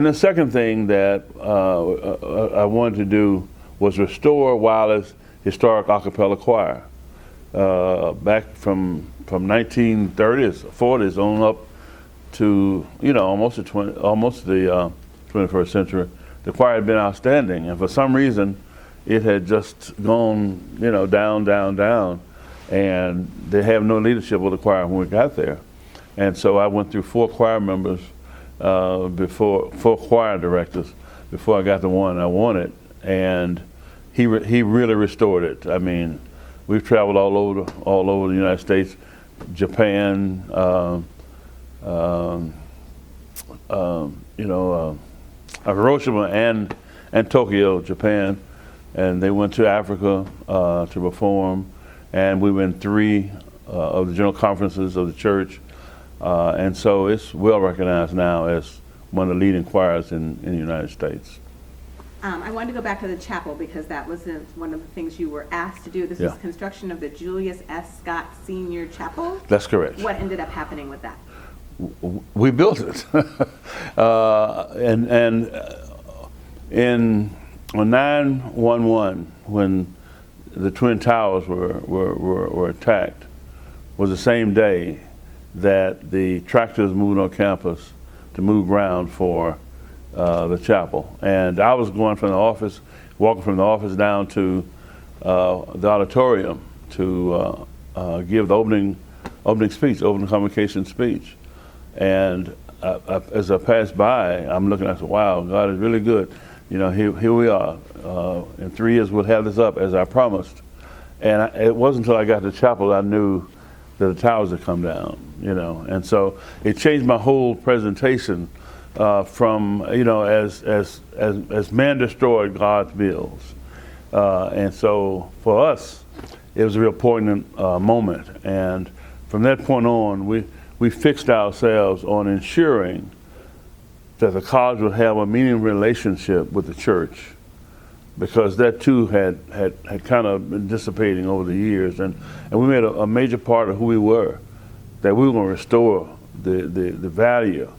And the second thing that I wanted to do was restore Wiley's historic a cappella choir. Back from 1930s, 40s on up to almost the 21st century, the choir had been outstanding, and for some reason it had just gone down, and they have no leadership of the choir when we got there. And so I went through 4 choir members, 4 choir directors before I got the one I wanted, and he really restored it. I mean, we've traveled all over the United States, Japan, Hiroshima and Tokyo, Japan, and they went to Africa to perform, and we were in 3 of the general conferences of the church, and so it's well recognized now as one of the leading choirs in the United States. I wanted to go back to the chapel because that was one of the things you were asked to do. This was construction of the Julius S. Scott Senior Chapel. That's correct. What ended up happening with that? We built it, and on 9/11, when the Twin Towers were attacked, was the same day that the tractors moved on campus to move ground for the chapel. And I was going from the office, walking from the office down to the auditorium to give the opening convocation speech. And as I passed by, I'm looking, I said, wow, God is really good. Here we are. In 3 years, we'll have this up as I promised. And it wasn't until I got to the chapel I knew that the towers had come down, And so it changed my whole presentation from, as man destroyed, God builds. And so for us, it was a real poignant moment. And from that point on, we fixed ourselves on ensuring that the college would have a meaningful relationship with the church, because that too had kind of been dissipating over the years, and we made a major part of who we were, that we were going to restore the value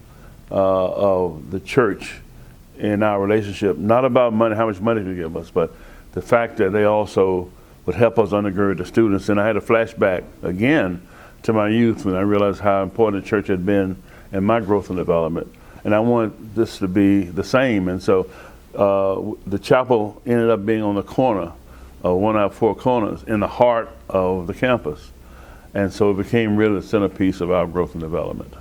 of the church in our relationship, not about money, how much money they give us, but the fact that they also would help us undergird the students. And I had a flashback again to my youth when I realized how important the church had been in my growth and development. And I want this to be the same. And so the chapel ended up being on the corner, one out of 4 corners, in the heart of the campus. And so it became really the centerpiece of our growth and development.